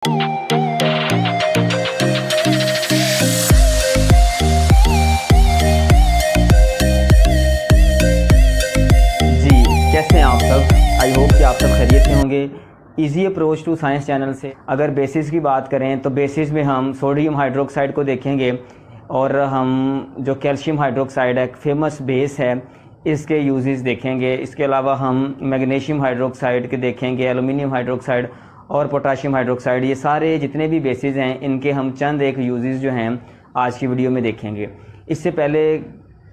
कैसे हैं आप सब। आई होप कि आप सब खैरियत से होंगे। Easy approach to science channel से अगर बेसिस की बात करें तो बेसिस में हम सोडियम हाइड्रोक्साइड को देखेंगे और हम जो कैल्शियम हाइड्रोक्साइड है, फेमस बेस है, इसके यूजेस देखेंगे। इसके अलावा हम मैग्नीशियम हाइड्रोक्साइड के देखेंगे, एलुमिनियम हाइड्रोक्साइड और पोटाशियम हाइड्रोक्साइड। ये सारे जितने भी बेसिस हैं इनके हम चंद एक यूजेस जो हैं आज की वीडियो में देखेंगे। इससे पहले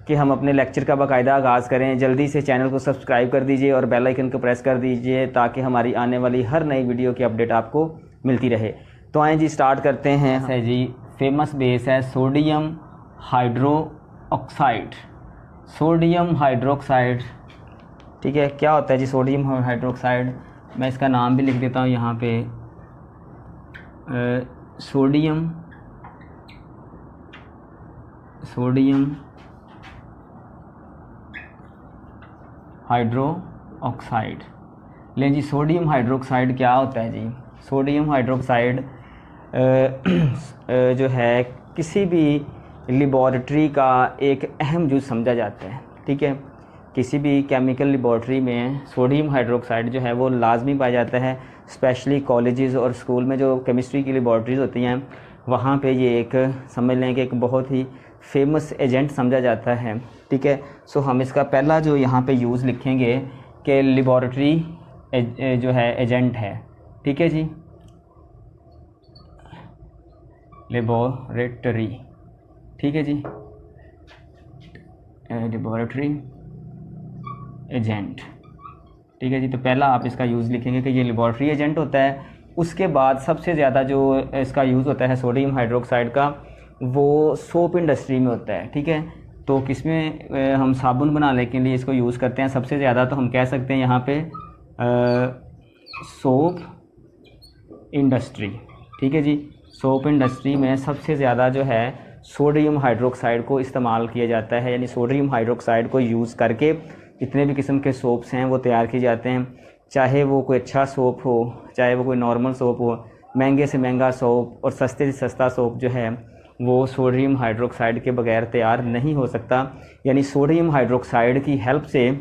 कि हम अपने लेक्चर का बाकायदा आगाज़ करें, जल्दी से चैनल को सब्सक्राइब कर दीजिए और बेल आइकन को प्रेस कर दीजिए ताकि हमारी आने वाली हर नई वीडियो की अपडेट आपको मिलती रहे। तो आएँ जी, स्टार्ट करते हैं। है जी, फेमस बेस है सोडियम हाइड्रोक्साइड। सोडियम हाइड्रोक्साइड, ठीक है। क्या होता है जी सोडियम हाइड्रोक्साइड? मैं इसका नाम भी लिख देता हूँ यहाँ पे। Sodium hydro oxide. लें जी, सोडियम हाइड्रोक्साइड क्या होता है जी? सोडियम हाइड्रोक्साइड जो है किसी भी लेबॉरेटरी का एक अहम जुज़ समझा जाता है, ठीक है। किसी भी केमिकल लेबॉरेटरी में सोडियम हाइड्रोक्साइड जो है वो लाजमी पाया जाता है। स्पेशली कॉलेजेस और स्कूल में जो केमिस्ट्री की लेबॉरेटरीज़ होती हैं वहाँ पे ये एक समझ लें कि एक बहुत ही फेमस एजेंट समझा जाता है, ठीक है। सो हम इसका पहला जो यहाँ पे यूज़ लिखेंगे कि लेबॉरेटरी जो है एजेंट है, ठीक है जी। लेबॉरेटरी, ठीक है जी, लेबॉरेटरी एजेंट, ठीक है जी। तो पहला आप इसका यूज़ लिखेंगे कि ये लेबॉरेटरी एजेंट होता है। उसके बाद सबसे ज़्यादा जो इसका यूज़ होता है सोडियम हाइड्रोक्साइड का, वो सोप इंडस्ट्री में होता है, ठीक है। तो किसमें हम साबुन बनाने के लिए इसको यूज़ करते हैं सबसे ज़्यादा, तो हम कह सकते हैं यहाँ पे सोप इंडस्ट्री, ठीक है जी। सोप इंडस्ट्री में सबसे ज़्यादा जो है सोडियम हाइड्रोक्साइड को इस्तेमाल किया जाता है, यानी सोडियम हाइड्रोक्साइड को यूज़ करके जितने भी किस्म के सोप्स हैं वो तैयार किए जाते हैं। चाहे वो कोई अच्छा सोप हो, चाहे वो कोई नॉर्मल सोप हो, महंगे से महंगा सोप और सस्ते से सस्ता सोप जो है वो सोडियम हाइड्रोक्साइड के बगैर तैयार नहीं हो सकता। यानी सोडियम हाइड्रोक्साइड की हेल्प से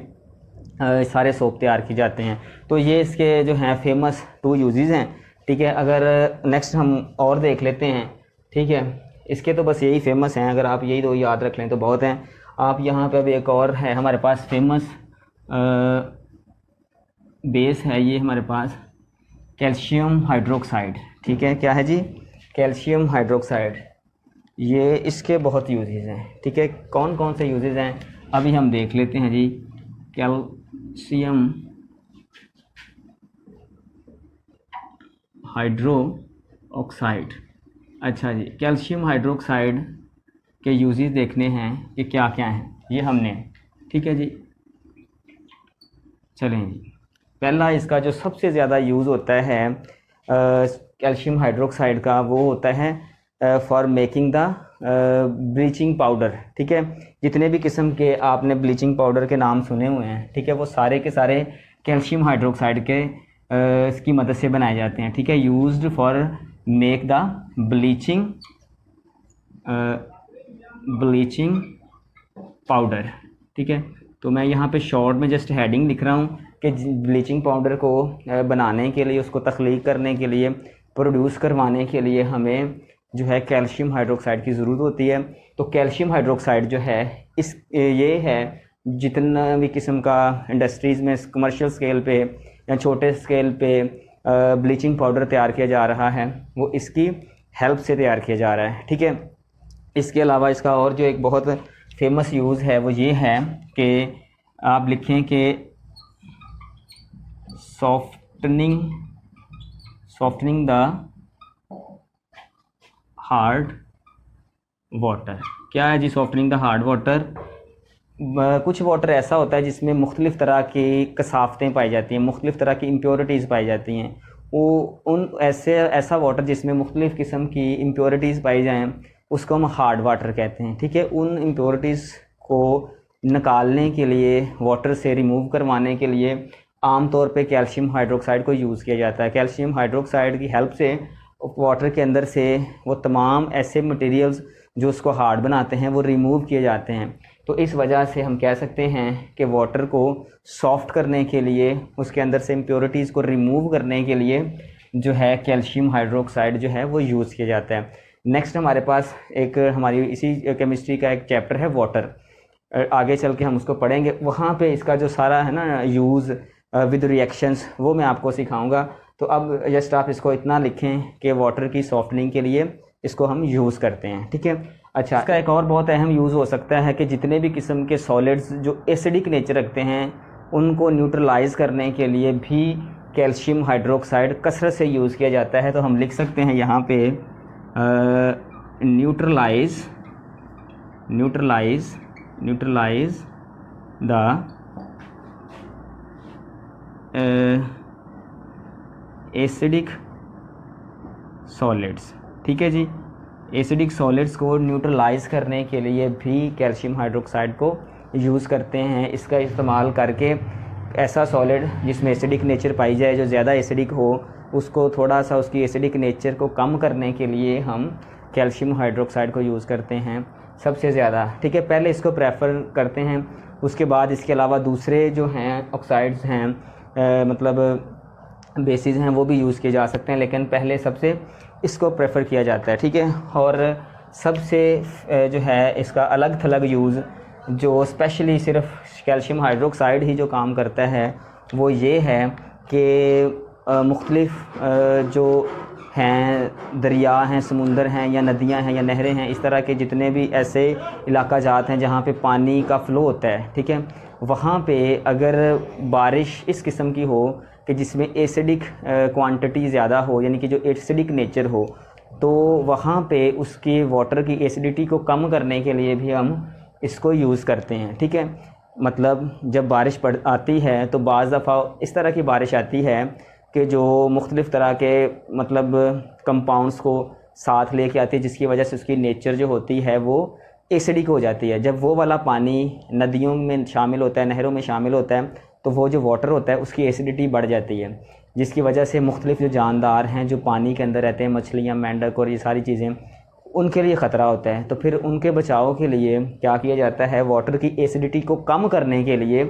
सारे सोप तैयार किए जाते हैं। तो ये इसके जो हैं फेमस 2 यूजेस हैं, ठीक है। अगर नेक्स्ट हम और देख लेते हैं, ठीक है। इसके तो बस यही फेमस हैं, अगर आप यही 2 याद रख लें तो बहुत हैं। आप यहाँ पे अब एक और है हमारे पास फेमस बेस है, ये हमारे पास कैल्शियम हाइड्रोक्साइड, ठीक है। क्या है जी? Calcium hydroxide. ये इसके बहुत यूजेस हैं, ठीक है। कौन कौन से यूजेस हैं अभी हम देख लेते हैं जी। कैल्शियम हाइड्रो ऑक्साइड, अच्छा जी, कैल्शियम हाइड्रोक्साइड के यूजेस देखने हैं कि क्या क्या हैं, ये हमने, ठीक है जी। चलें जी, पहला इसका जो सबसे ज़्यादा यूज़ होता है कैल्शियम हाइड्रोक्साइड का, वो होता है for making the bleaching powder, ठीक है। जितने भी किस्म के आपने ब्लीचिंग पाउडर के नाम सुने हुए हैं, ठीक है, वो सारे के सारे कैल्शियम हाइड्रोक्साइड के इसकी मदद से बनाए जाते हैं, ठीक है। Used for make the bleaching powder, ठीक है। तो मैं यहाँ पे शॉर्ट में जस्ट हेडिंग लिख रहा हूँ कि ब्लीचिंग पाउडर को बनाने के लिए, उसको तख्लीक करने के लिए, प्रोड्यूस करवाने के लिए हमें जो है कैल्शियम हाइड्रोक्साइड की ज़रूरत होती है। तो कैल्शियम हाइड्रोक्साइड जो है ये है जितना भी किस्म का इंडस्ट्रीज़ में कमर्शियल स्केल पे या छोटे स्केल पे ब्लीचिंग पाउडर तैयार किया जा रहा है, वो इसकी हेल्प से तैयार किया जा रहा है, ठीक है। इसके अलावा इसका और जो एक बहुत फेमस यूज़ है वो ये है कि आप लिखें कि सॉफ्टनिंग द हार्ड वाटर। क्या है जी सॉफ्टनिंग द हार्ड वाटर? कुछ वाटर ऐसा होता है जिसमें मुख्तलिफ़ तरह की कसाफ़तें पाई जाती हैं, मुख्तलिफ़ तरह की इम्प्योरिटीज़ पाई जाती हैं। वो ऐसा वाटर जिसमें मुख्तलिफ़ किस्म की इम्प्योरिटीज़ पाई जाएँ उसको हम हार्ड वाटर कहते हैं, ठीक है। उन इम्प्योरिटीज़ को निकालने के लिए, वाटर से रिमूव करवाने के लिए आम तौर पे कैल्शियम हाइड्रोक्साइड को यूज़ किया जाता है। कैल्शियम हाइड्रोक्साइड की हेल्प से वाटर के अंदर से वो तमाम ऐसे मटेरियल्स जो उसको हार्ड बनाते हैं वो रिमूव किए जाते हैं। तो इस वजह से हम कह सकते हैं कि वाटर को सॉफ्ट करने के लिए, उसके अंदर से इम्प्योरिटीज़ को रिमूव करने के लिए जो है कैल्शियम हाइड्रोक्साइड जो है वो यूज़ किया जाता है। नेक्स्ट हमारे पास एक हमारी इसी केमिस्ट्री का एक चैप्टर है वाटर, आगे चल के हम उसको पढ़ेंगे। वहाँ पे इसका जो सारा है ना यूज़ विद रिएक्शंस वो मैं आपको सिखाऊंगा। तो अब जस्ट आप इसको इतना लिखें कि वाटर की सॉफ्टनिंग के लिए इसको हम यूज़ करते हैं, ठीक है। अच्छा, इसका एक और बहुत अहम यूज़ हो सकता है कि जितने भी किस्म के सॉलिड्स जो एसिडिक नेचर रखते हैं उनको न्यूट्रलाइज़ करने के लिए भी कैल्शियम हाइड्रोक्साइड कसरत से यूज़ किया जाता है। तो हम लिख सकते हैं यहाँ पे न्यूट्रलाइज द एसिडिक सॉलिड्स, ठीक है जी। एसिडिक सॉलिड्स को न्यूट्रलाइज़ करने के लिए भी कैल्शियम हाइड्रोक्साइड को यूज़ करते हैं। इसका इस्तेमाल करके ऐसा सॉलिड जिसमें एसिडिक नेचर पाई जाए, जो ज़्यादा एसिडिक हो, उसको थोड़ा सा उसकी एसिडिक नेचर को कम करने के लिए हम कैल्शियम हाइड्रोक्साइड को यूज़ करते हैं सबसे ज़्यादा, ठीक है। पहले इसको प्रेफर करते हैं, उसके बाद इसके अलावा दूसरे जो हैं ऑक्साइड्स हैं मतलब बेसिस हैं वो भी यूज़ किए जा सकते हैं, लेकिन पहले सबसे इसको प्रेफर किया जाता है, ठीक है। और सबसे जो है इसका अलग थलग यूज़ जो स्पेशली सिर्फ कैल्शियम हाइड्रोक्साइड ही जो काम करता है वो ये है कि मुख्तलिफ जो हैं दरिया हैं, समुंदर हैं या नदियां हैं या नहरें हैं, इस तरह के जितने भी ऐसे इलाका जात हैं जहाँ पे पानी का फ़्लो होता है, ठीक है, वहाँ पे अगर बारिश इस किस्म की हो कि जिसमें एसिडिक क्वांटिटी ज़्यादा हो, यानी कि जो एसिडिक नेचर हो, तो वहाँ पे उसकी वाटर की एसिडिटी को कम करने के लिए भी हम इसको यूज़ करते हैं, ठीक है। मतलब जब बारिश आती है तो बाज़ दफ़ा इस तरह की बारिश आती है कि जो मुख्तलिफ़ तरह के मतलब कंपाउंड्स को साथ लेके आती है, जिसकी वजह से उसकी नेचर जो होती है वो एसिडिक हो जाती है। जब वो वाला पानी नदियों में शामिल होता है, नहरों में शामिल होता है, तो वो जो वाटर होता है उसकी एसिडिटी बढ़ जाती है, जिसकी वजह से मुख्तलिफ़ जो जानदार हैं जो पानी के अंदर रहते हैं, मछलियाँ, मेंढक और ये सारी चीज़ें, उनके लिए ख़तरा होता है। तो फिर उनके बचाव के लिए क्या किया जाता है, वाटर की एसिडिटी को कम करने के लिए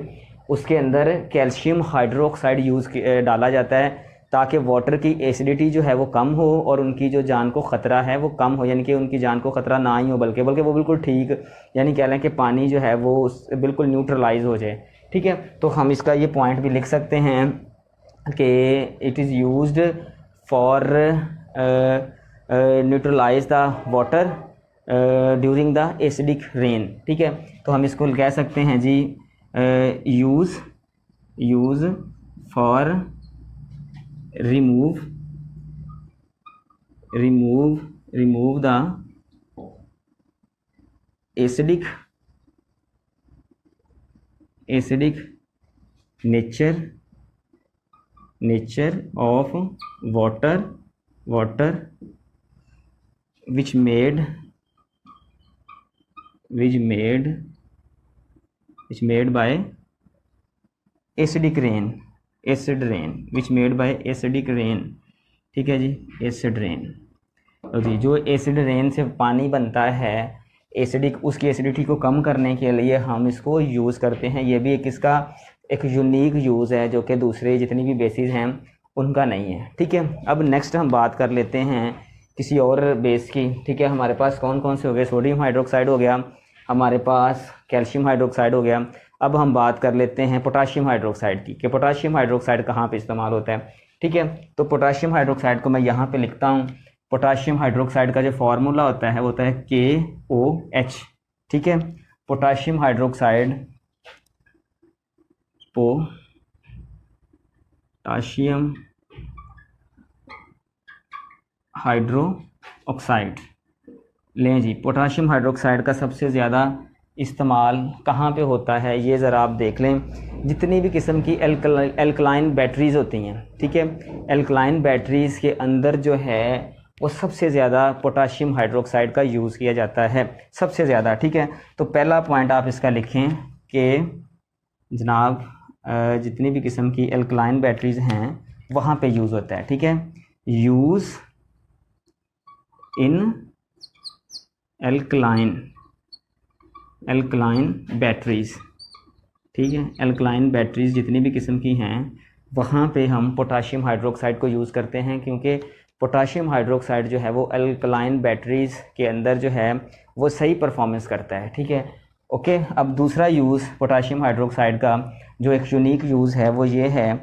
उसके अंदर कैल्शियम हाइड्रोक्साइड डाला जाता है, ताकि वाटर की एसिडिटी जो है वो कम हो और उनकी जो जान को ख़तरा है वो कम हो, यानी कि उनकी जान को ख़तरा ना ही हो, बल्कि वो बिल्कुल ठीक, यानी कह लें कि पानी जो है वो बिल्कुल न्यूट्रलाइज हो जाए, ठीक है। तो हम इसका ये पॉइंट भी लिख सकते हैं कि it is used for neutralize the water during the acidic rain, ठीक है। तो हम इसको कह सकते हैं जी use for remove the acidic nature of water which made by acidic rain, ठीक है जी, एसिड रेन। तो जी जो एसिड रेन से पानी बनता है एसिडिक, उसकी एसिडिटी को कम करने के लिए हम इसको यूज़ करते हैं। ये भी एक इसका एक यूनिक यूज़ है जो कि दूसरे जितनी भी बेसिस हैं उनका नहीं है, ठीक है। अब नेक्स्ट हम बात कर लेते हैं किसी और बेस की, ठीक है। हमारे पास कौन कौन से हो गए, सोडियम हाइड्रोक्साइड हो गया, हमारे पास कैल्शियम हाइड्रोक्साइड हो गया। अब हम बात कर लेते हैं पोटाशियम हाइड्रोक्साइड की कि पोटाशियम हाइड्रोक्साइड कहाँ पे इस्तेमाल होता है, ठीक है। तो पोटाशियम हाइड्रोक्साइड को मैं यहाँ पे लिखता हूँ। पोटाशियम हाइड्रोक्साइड का जो फार्मूला होता है वो होता है KOH, ठीक है। Potassium hydroxide potassium hydro oxide लें जी। पोटाशियम हाइड्रोक्साइड का सबसे ज़्यादा इस्तेमाल कहाँ पे होता है ये ज़रा आप देख लें। जितनी भी किस्म की एल्कलाइन बैटरीज़ होती हैं, ठीक है, एल्कलाइन बैटरीज़ के अंदर जो है वो सबसे ज़्यादा पोटाशियम हाइड्रोक्साइड का यूज़ किया जाता है, सबसे ज़्यादा, ठीक है। तो पहला पॉइंट आप इसका लिखें कि जनाब जितनी भी किस्म की एल्कलाइन बैटरीज़ हैं वहाँ पे यूज़ होता है, ठीक है। यूज़ इन एल्कलाइन बैटरीज, ठीक है। एल्कलाइन बैटरीज जितनी भी किस्म की हैं वहाँ पे हम पोटाशियम हाइड्रोक्साइड को यूज़ करते हैं, क्योंकि पोटाशियम हाइड्रोक्साइड जो है वो एल्कलाइन बैटरीज के अंदर जो है वो सही परफॉर्मेंस करता है, ठीक है। ओके, अब दूसरा यूज़ पोटाशियम हाइड्रोक्साइड का जो एक यूनिक यूज़ है वो ये है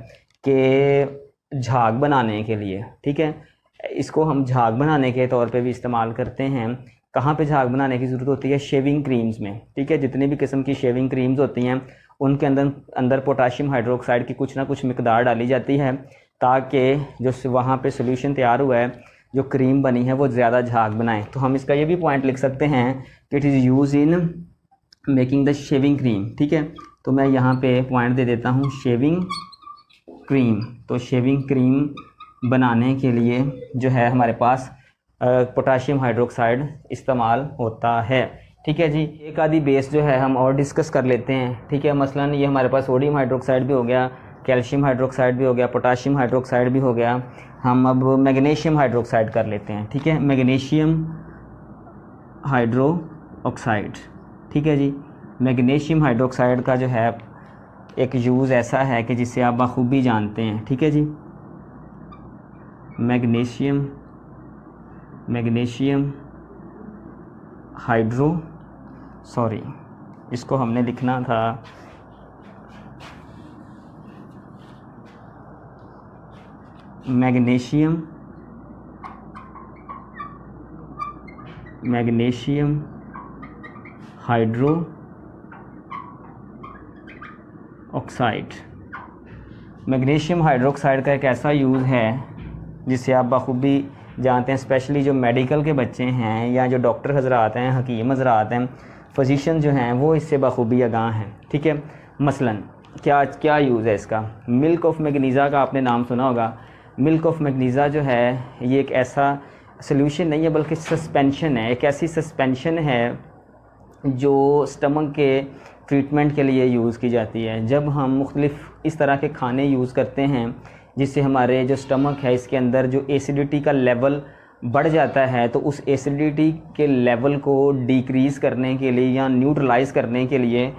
कि झाग बनाने के लिए, ठीक है, इसको हम झाग बनाने के तौर पे भी इस्तेमाल करते हैं। कहाँ पे झाग बनाने की ज़रूरत होती है? शेविंग क्रीम्स में, ठीक है। जितनी भी किस्म की शेविंग क्रीम्स होती हैं उनके अंदर पोटाशियम हाइड्रोक्साइड की कुछ ना कुछ मिकदार डाली जाती है, ताकि जो वहाँ पे सोल्यूशन तैयार हुआ है, जो क्रीम बनी है, वो ज़्यादा झाग बनाए। तो हम इसका ये भी पॉइंट लिख सकते हैं कि it is use in making the shaving cream, ठीक है। तो मैं यहाँ पे पॉइंट दे देता हूँ शेविंग क्रीम। तो शेविंग क्रीम बनाने के लिए जो है हमारे पास पोटाशियम हाइड्रोक्साइड इस्तेमाल होता है, ठीक है जी। एक आधी बेस जो है हम और डिस्कस कर लेते हैं, ठीक है। मसलन ये हमारे पास सोडियम हाइड्रोक्साइड भी हो गया, कैल्शियम हाइड्रोक्साइड भी हो गया, पोटाशियम हाइड्रोक्साइड भी हो गया। हम अब मैग्नीशियम हाइड्रोक्साइड कर लेते हैं, ठीक है। मैग्नीशियम हाइड्रोक्साइड, ठीक है जी। मैग्नीशियम हाइड्रोक्साइड का जो है एक यूज़ ऐसा है कि जिसे आप बखूबी जानते हैं, ठीक है जी। मैग्नीशियम इसको हमने लिखना था magnesium hydro oxide. Magnesium hydroxide का एक ऐसा यूज़ है जिसे आप बखूबी जानते हैं, स्पेशली जो मेडिकल के बच्चे हैं या जो डॉक्टर हजरात हैं, हकीम हजरात हैं, फिजिशियन जो हैं, वो इससे बखूबी आगाह हैं, ठीक है। मसलन क्या यूज़ है इसका? मिल्क ऑफ मैग्नीज़ा का आपने नाम सुना होगा। मिल्क ऑफ मैग्नीज़ा जो है ये एक ऐसा सोल्यूशन नहीं है बल्कि सस्पेंशन है, एक ऐसी सस्पेंशन है जो स्टमक के ट्रीटमेंट के लिए यूज़ की जाती है। जब हम मुख्तलिफ़ इस तरह के खाने यूज़ करते हैं जिससे हमारे जो स्टमक है इसके अंदर जो एसिडिटी का लेवल बढ़ जाता है, तो उस एसिडिटी के लेवल को डिक्रीज़ करने के लिए या न्यूट्रलाइज़ करने के लिए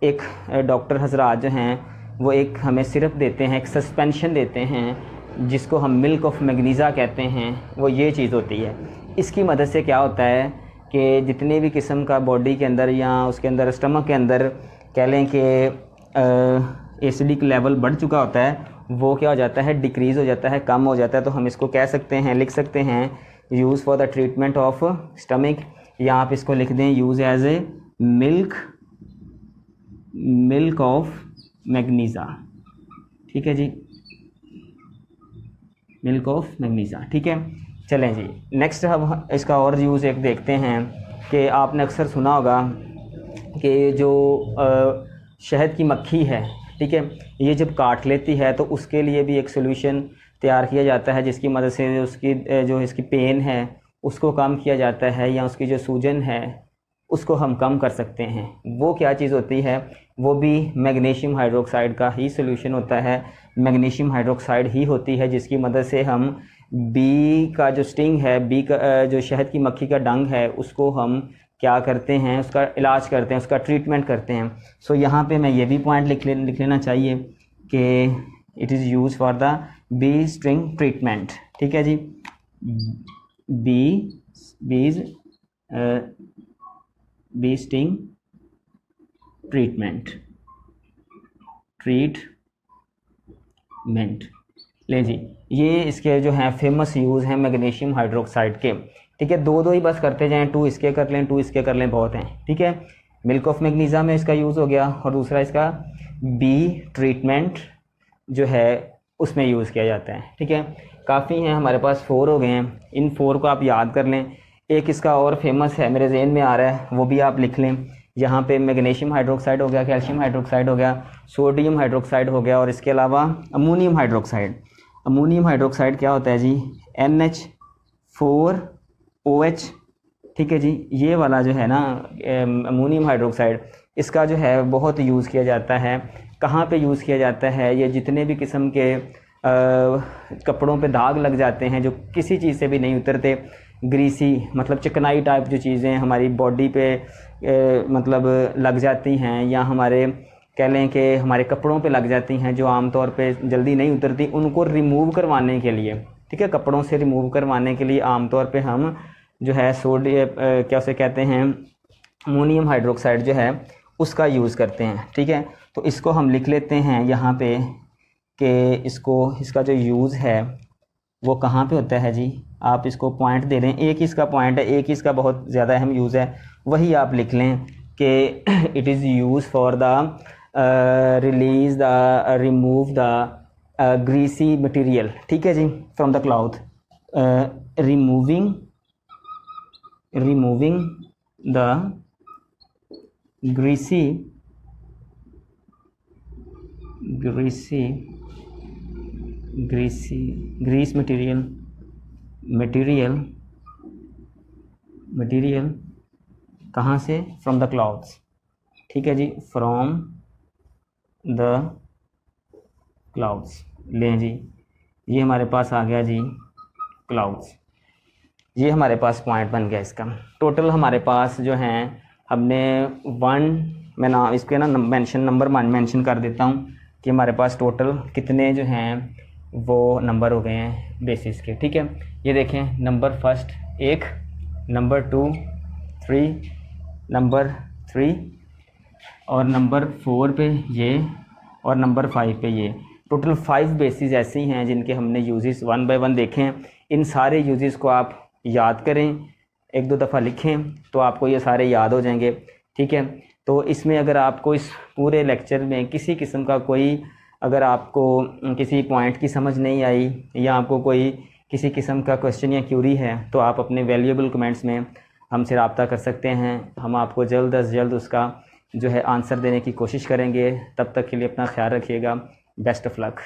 एक डॉक्टर हजरात जो हैं वो एक हमें सिरप देते हैं, एक सस्पेंशन देते हैं जिसको हम मिल्क ऑफ मैग्नीज़ा कहते हैं। वो ये चीज़ होती है। इसकी मदद से क्या होता है कि जितने भी किस्म का बॉडी के अंदर या उसके अंदर स्टमक के अंदर कह लें कि एसिडिक लेवल बढ़ चुका होता है, वो क्या हो जाता है? डिक्रीज़ हो जाता है, कम हो जाता है। तो हम इसको कह सकते हैं, लिख सकते हैं use for the treatment of stomach, या आप इसको लिख दें use as a milk of magnesia, ठीक है जी, मिल्क ऑफ मैग्नीज़ा, ठीक है। चलें जी, नेक्स्ट हम इसका और यूज़ एक देखते हैं कि आपने अक्सर सुना होगा कि जो शहद की मक्खी है, ठीक है, ये जब काट लेती है तो उसके लिए भी एक सोल्यूशन तैयार किया जाता है जिसकी मदद से उसकी जो इसकी पेन है उसको कम किया जाता है, या उसकी जो सूजन है उसको हम कम कर सकते हैं। वो क्या चीज़ होती है? वो भी मैग्नीशियम हाइड्रोक्साइड का ही सोल्यूशन होता है। मैग्नीशियम हाइड्रोक्साइड ही होती है जिसकी मदद से हम बी का जो स्टिंग है, बी का जो शहद की मक्खी का डंग है, उसको हम क्या करते हैं? उसका इलाज करते हैं, उसका ट्रीटमेंट करते हैं। सो यहाँ पे मैं ये भी पॉइंट लिख लेना चाहिए कि it is use for the bee sting treatment, ठीक है जी। बी स्टिंग ट्रीटमेंट ले जी, ये इसके जो हैं फेमस यूज़ हैं मैग्नीशियम हाइड्रोक्साइड के, ठीक है। दो ही बस करते जाएं, 2 इसके कर लें, 2 इसके कर लें, बहुत हैं, ठीक है। मिल्क ऑफ मैग्नीज़ा में इसका यूज़ हो गया, और दूसरा इसका बी ट्रीटमेंट जो है उसमें यूज़ किया जाता है, ठीक है। काफ़ी हैं, हमारे पास 4 हो गए हैं। इन 4 को आप याद कर लें। एक इसका और फेमस है, मेरे जहन में आ रहा है, वो भी आप लिख लें। यहाँ पे मैग्नीशियम हाइड्रोक्साइड हो गया, कैल्शियम हाइड्रोक्साइड हो गया, सोडियम हाइड्रोक्साइड हो गया, और इसके अलावा अमोनियम हाइड्रोक्साइड। अमोनियम हाइड्रोक्साइड क्या होता है जी? NH4OH, ठीक है जी। ये वाला जो है ना अमोनियम हाइड्रोक्साइड, इसका जो है बहुत यूज़ किया जाता है। कहाँ पे यूज़ किया जाता है? ये जितने भी किस्म के कपड़ों पे दाग लग जाते हैं जो किसी चीज़ से भी नहीं उतरते, ग्रीसी मतलब चिकनाई टाइप जो चीज़ें हमारी बॉडी पे मतलब लग जाती हैं, या हमारे कह लें कि हमारे कपड़ों पे लग जाती हैं, जो आमतौर पे जल्दी नहीं उतरती, उनको रिमूव करवाने के लिए, ठीक है, कपड़ों से रिमूव करवाने के लिए आमतौर पे हम जो है सोडियम क्या उसे कहते हैं, अमोनियम हाइड्रोक्साइड जो है उसका यूज़ करते हैं। ठीक है, तो इसको हम लिख लेते हैं यहाँ पे कि इसका जो यूज़ है वो कहाँ पे होता है जी। आप इसको पॉइंट दे दें, एक ही इसका पॉइंट है, एक ही इसका बहुत ज़्यादा अहम यूज़ है, वही आप लिख लें कि it is use for the release the remove the greasy material. ठीक है जी, from the cloth, removing the grease material कहाँ से, फ्रॉम द क्लाउड्स। ठीक है जी, फ्रॉम द क्लाउड्स। लें जी, ये हमारे पास आ गया जी क्लाउड्स, ये हमारे पास पॉइंट बन गया इसका। टोटल हमारे पास जो हैं, हमने मैं ना इसके ना नंबर मेंशन कर देता हूँ कि हमारे पास टोटल कितने जो हैं वो नंबर हो गए हैं बेसिस के। ठीक है, ये देखें, नंबर फर्स्ट 1, नंबर 2 3, नंबर 3 और नंबर 4 पे ये, और नंबर 5 पे ये। टोटल 5 बेसिस ऐसे ही हैं जिनके हमने यूजेस 1 बाय 1 देखे हैं। इन सारे यूजेस को आप याद करें, 1-2 दफ़ा लिखें तो आपको ये सारे याद हो जाएंगे। ठीक है, तो इसमें अगर आपको इस पूरे लेक्चर में किसी किस्म का कोई, अगर आपको किसी पॉइंट की समझ नहीं आई, या आपको कोई किसी किस्म का क्वेश्चन या क्यूरी है, तो आप अपने वैल्यूएबल कमेंट्स में हमसे रब्ता कर सकते हैं। हम आपको जल्द अज जल्द उसका जो है आंसर देने की कोशिश करेंगे। तब तक के लिए अपना ख्याल रखिएगा। Best of luck.